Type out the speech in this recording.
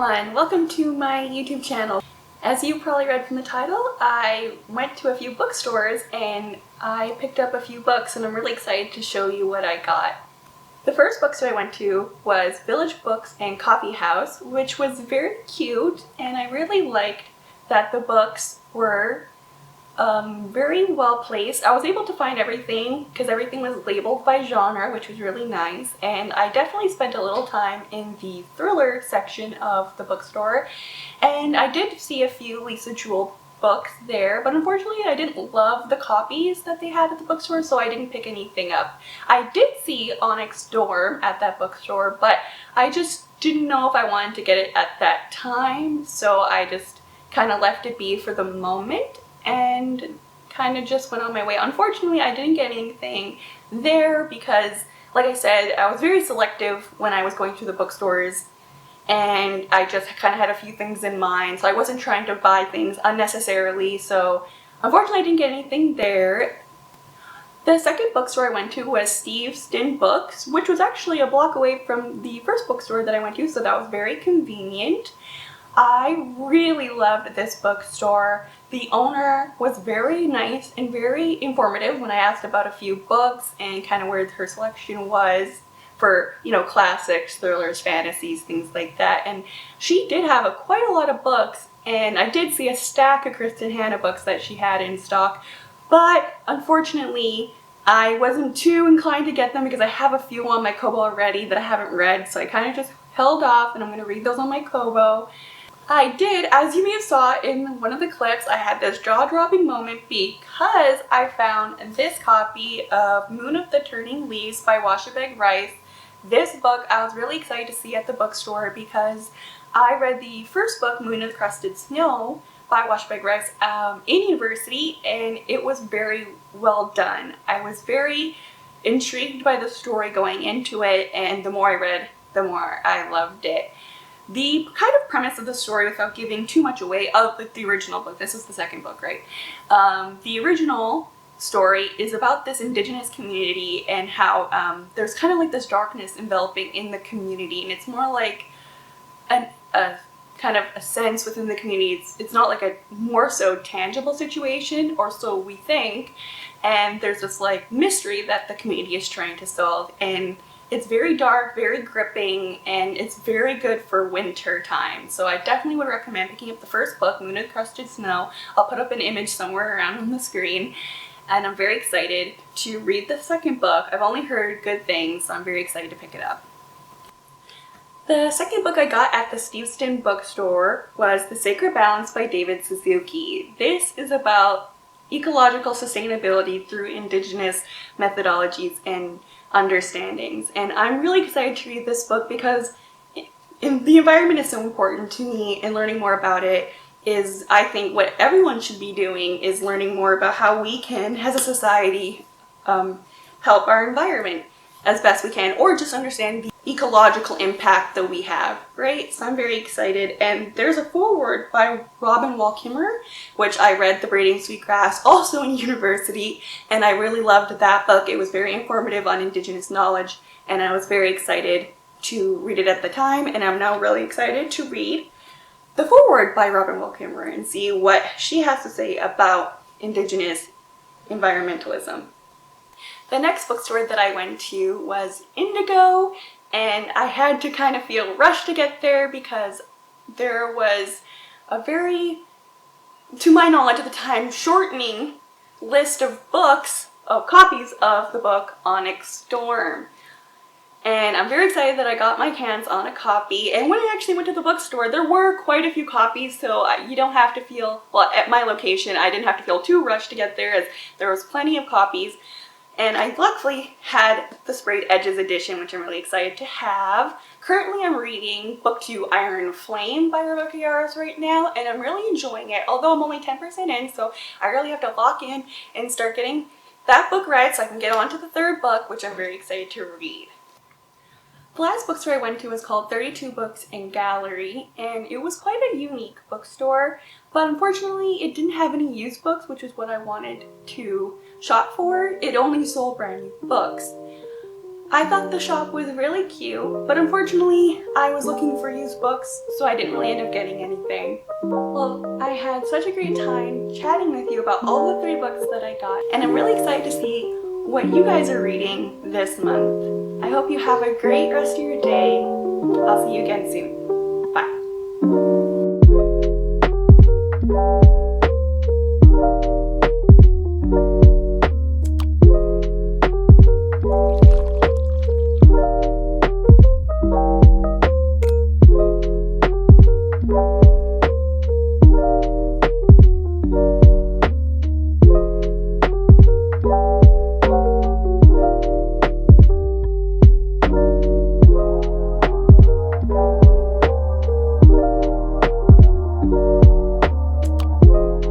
everyone, welcome to my YouTube channel. As you probably read from the title, I went to a few bookstores and I picked up a few books, and I'm really excited to show you what I got. The first bookstore I went to was Village Books and Coffee House, which was very cute, and I really liked that the books were very well placed. I was able to find everything because everything was labeled by genre, which was really nice, and I definitely spent a little time in the thriller section of the bookstore, and I did see a few Lisa Jewell books there, but unfortunately I didn't love the copies that they had at the bookstore, so I didn't pick anything up. I did see Onyx Dorm at that bookstore, but I just didn't know if I wanted to get it at that time, so I just kind of left it be for the moment and kind of just went on my way. Unfortunately, I didn't get anything there because, like I said, I was very selective when I was going through the bookstores, and I just kind of had a few things in mind, so I wasn't trying to buy things unnecessarily, so unfortunately I didn't get anything there. The second bookstore I went to was Steve Stinn Books, which was actually a block away from the first bookstore that I went to, so that was very convenient. I really loved this bookstore. The owner was very nice and very informative when I asked about a few books and kind of where her selection was for, you know, classics, thrillers, fantasies, things like that. And she did have quite a lot of books, and I did see a stack of Kristen Hanna books that she had in stock, but unfortunately I wasn't too inclined to get them because I have a few on my Kobo already that I haven't read, so I kind of just held off, and I'm going to read those on my Kobo. I did, as you may have saw in one of the clips, I had this jaw-dropping moment because I found this copy of Moon of the Turning Leaves by Washabeg Rice. This book I was really excited to see at the bookstore because I read the first book, Moon of the Crusted Snow by Washabeg Rice in university, and it was very well done. I was very intrigued by the story going into it, and the more I read, the more I loved it. The kind of premise of the story, without giving too much away, of the original book, this is the second book, right? The original story is about this indigenous community and how there's kind of like this darkness enveloping in the community, and it's more like a kind of a sense within the community. It's not like a more so tangible situation, or so we think, and there's this like mystery that the community is trying to solve, and it's very dark, very gripping, and it's very good for winter time. So I definitely would recommend picking up the first book, Moon of Crusted Snow. I'll put up an image somewhere around on the screen, and I'm very excited to read the second book. I've only heard good things, so I'm very excited to pick it up. The second book I got at the Steveston bookstore was The Sacred Balance by David Suzuki. This is about ecological sustainability through indigenous methodologies and understandings. And I'm really excited to read this book because the environment is so important to me, and learning more about it is, I think, what everyone should be doing, is learning more about how we can, as a society, help our environment as best we can, or just understand the ecological impact that we have, right? So I'm very excited. And there's a foreword by Robin Wall Kimmerer, which I read The Braiding Sweetgrass also in university, and I really loved that book. It was very informative on Indigenous knowledge, and I was very excited to read it at the time, and I'm now really excited to read the foreword by Robin Wall Kimmerer and see what she has to say about Indigenous environmentalism. The next bookstore that I went to was Indigo, and I had to kind of feel rushed to get there because there was a very, to my knowledge at the time, shortening list of books, of copies of the book Onyx Storm. And I'm very excited that I got my hands on a copy. And when I actually went to the bookstore, there were quite a few copies, so you don't have to feel, well, at my location, I didn't have to feel too rushed to get there, as there was plenty of copies. And I luckily had the Sprayed Edges edition, which I'm really excited to have. Currently I'm reading Book 2 Iron Flame by Rebecca Yarros right now, and I'm really enjoying it, although I'm only 10% in, so I really have to lock in and start getting that book read so I can get on to the third book, which I'm very excited to read. The last bookstore I went to was called 32 Books and Gallery, and it was quite a unique bookstore, but unfortunately it didn't have any used books, which is what I wanted to shop for. It only sold brand new books. I thought the shop was really cute, but unfortunately I was looking for used books, so I didn't really end up getting anything. Well, I had such a great time chatting with you about all the 3 books that I got, and I'm really excited to see what you guys are reading this month. I hope you have a great rest of your day. I'll see you again soon.